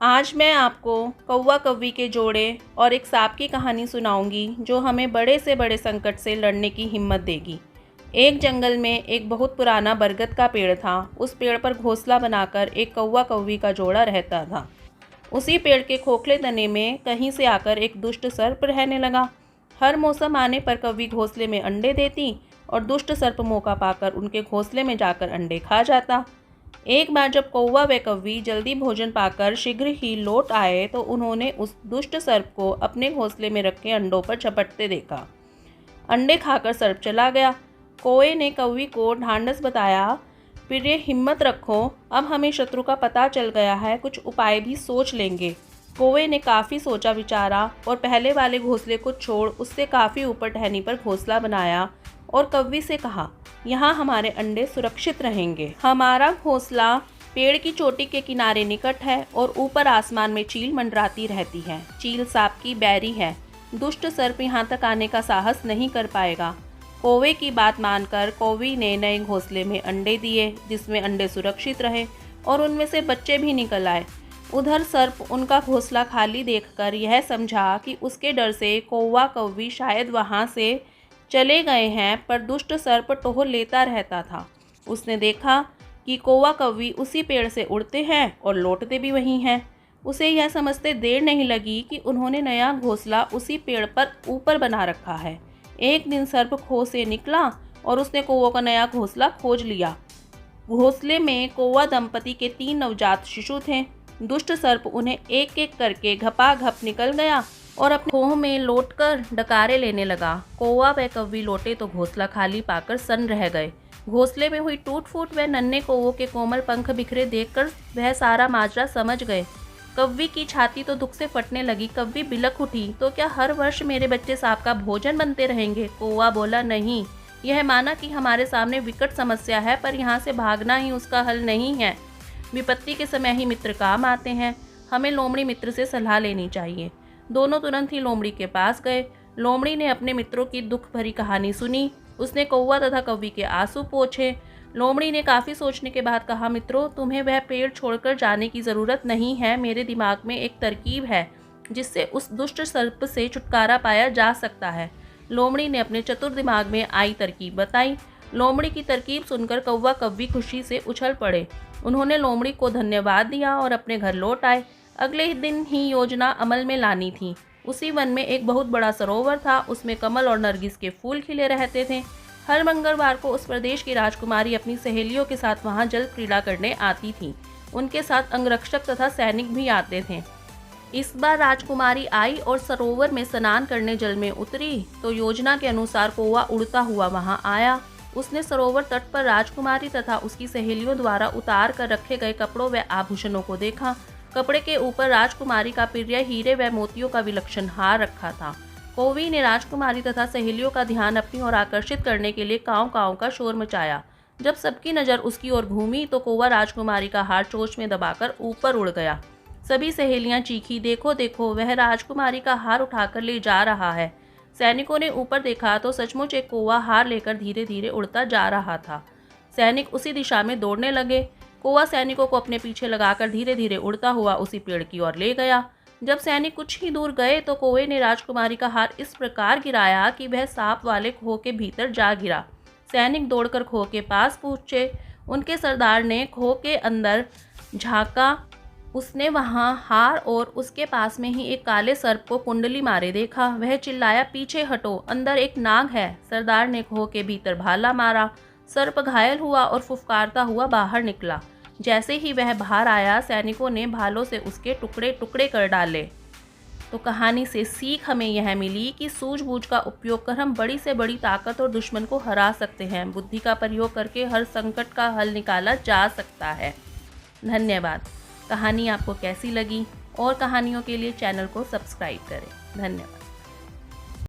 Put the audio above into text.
आज मैं आपको कौवा कौवी के जोड़े और एक सांप की कहानी सुनाऊंगी जो हमें बड़े से बड़े संकट से लड़ने की हिम्मत देगी। एक जंगल में एक बहुत पुराना बरगद का पेड़ था। उस पेड़ पर घोंसला बनाकर एक कौवा कौवी का जोड़ा रहता था। उसी पेड़ के खोखले तने में कहीं से आकर एक दुष्ट सर्प रहने लगा। हर मौसम आने पर कौवी घोंसले में अंडे देती और दुष्ट सर्प मौका पाकर उनके घोंसले में जाकर अंडे खा जाता। एक बार जब कौवा व कौवी जल्दी भोजन पाकर शीघ्र ही लौट आए तो उन्होंने उस दुष्ट सर्प को अपने घोंसले में रखे अंडों पर झपटते देखा। अंडे खाकर सर्प चला गया। कौवे ने कौवी को ढांढस बताया, प्रिय हिम्मत रखो, अब हमें शत्रु का पता चल गया है, कुछ उपाय भी सोच लेंगे। कौवे ने काफ़ी सोचा विचारा और पहले वाले घोंसले को छोड़ उससे काफ़ी ऊपर टहनी पर घोंसला बनाया और कौवी से कहा, यहाँ हमारे अंडे सुरक्षित रहेंगे। हमारा घोंसला पेड़ की चोटी के किनारे निकट है और ऊपर आसमान में चील मंडराती रहती है। चील सांप की बैरी है। दुष्ट सर्प यहाँ तक आने का साहस नहीं कर पाएगा। कौवे की बात मानकर कौवी ने नए घोंसले में अंडे दिए, जिसमें अंडे सुरक्षित रहे और उनमें से बच्चे भी निकल आए। उधर सर्प उनका घोंसला खाली देखकर यह समझा कि उसके डर से कौवा कौवी शायद वहाँ से चले गए हैं, पर दुष्ट सर्प टोह लेता रहता था। उसने देखा कि कौवा कौवी उसी पेड़ से उड़ते हैं और लौटते भी वहीं हैं। उसे यह समझते देर नहीं लगी कि उन्होंने नया घोंसला उसी पेड़ पर ऊपर बना रखा है। एक दिन सर्प खो से निकला और उसने कौवा का नया घोंसला खोज लिया। घोंसले में कौवा दंपति के 3 नवजात शिशु थे। दुष्ट सर्प उन्हें एक एक करके घपाघप निकल गया और अपने खोह में लौटकर डकारे लेने लगा। कौवा व कौवी लौटे तो घोंसला खाली पाकर सन्न रह गए। घोंसले में हुई टूट फूट व नन्हे कौवों के कोमल पंख बिखरे देखकर वह सारा माजरा समझ गए। कौवी की छाती तो दुख से फटने लगी। कौवी बिलख उठी, तो क्या हर वर्ष मेरे बच्चे सांप का भोजन बनते रहेंगे? कौवा बोला, नहीं, यह माना कि हमारे सामने विकट समस्या है, पर यहाँ से भागना ही उसका हल नहीं है। विपत्ति के समय ही मित्र काम आते हैं। हमें लोमड़ी मित्र से सलाह लेनी चाहिए। दोनों तुरंत ही लोमड़ी के पास गए। लोमड़ी ने अपने मित्रों की दुख भरी कहानी सुनी। उसने कौवा तथा कौवी के आंसू पोंछे। लोमड़ी ने काफ़ी सोचने के बाद कहा, मित्रों, तुम्हें वह पेड़ छोड़कर जाने की ज़रूरत नहीं है। मेरे दिमाग में एक तरकीब है जिससे उस दुष्ट सर्प से छुटकारा पाया जा सकता है। लोमड़ी ने अपने चतुर दिमाग में आई तरकीब बताई। लोमड़ी की तरकीब सुनकर कौवा कौवी खुशी से उछल पड़े। उन्होंने लोमड़ी को धन्यवाद दिया और अपने घर लौट आए। अगले ही दिन ही योजना अमल में लानी थी। उसी वन में एक बहुत बड़ा सरोवर था। उसमें कमल और नरगिस के फूल खिले रहते थे। हर मंगलवार को उस प्रदेश की राजकुमारी अपनी सहेलियों के साथ वहां जल क्रीड़ा करने आती थी। उनके साथ अंगरक्षक तथा सैनिक भी आते थे। इस बार राजकुमारी आई और सरोवर में स्नान करने जल में उतरी तो योजना के अनुसार कौवा उड़ता हुआ वहां आया। उसने सरोवर तट पर राजकुमारी तथा उसकी सहेलियों द्वारा उतार कर रखे गए कपड़ों व आभूषणों को देखा। कपड़े के ऊपर राजकुमारी का प्रिय हीरे व मोतियों का विलक्षण हार रखा था। कौवी ने राजकुमारी तथा सहेलियों का ध्यान अपनी ओर आकर्षित करने के लिए काँव काँव का शोर मचाया। जब सबकी नज़र उसकी ओर घूमी तो कौवा राजकुमारी का हार चोंच में दबाकर ऊपर उड़ गया। सभी सहेलियां चीखी, देखो देखो, वह राजकुमारी का हार उठाकर ले जा रहा है। सैनिकों ने ऊपर देखा तो सचमुच एक कौवा हार लेकर धीरे धीरे उड़ता जा रहा था। सैनिक उसी दिशा में दौड़ने लगे। कौवा सैनिकों को अपने पीछे लगाकर धीरे धीरे उड़ता हुआ उसी पेड़ की ओर ले गया। जब सैनिक कुछ ही दूर गए तो कौवे ने राजकुमारी का हार इस प्रकार गिराया कि वह सांप वाले खोह के भीतर जा गिरा। सैनिक दौड़कर खोह के पास पहुंचे। उनके सरदार ने खोह के अंदर झांका। उसने वहां हार और उसके पास में ही एक काले सर्प को कुंडली मारे देखा। वह चिल्लाया, पीछे हटो, अंदर एक नाग है। सरदार ने खोह के भीतर भाला मारा। सर्प घायल हुआ और फुफकारता हुआ बाहर निकला। जैसे ही वह बाहर आया, सैनिकों ने भालों से उसके टुकड़े टुकड़े कर डाले। तो कहानी से सीख हमें यह मिली कि सूझबूझ का उपयोग कर हम बड़ी से बड़ी ताकत और दुश्मन को हरा सकते हैं। बुद्धि का प्रयोग करके हर संकट का हल निकाला जा सकता है। धन्यवाद। कहानी आपको कैसी लगी? और कहानियों के लिए चैनल को सब्सक्राइब करें। धन्यवाद।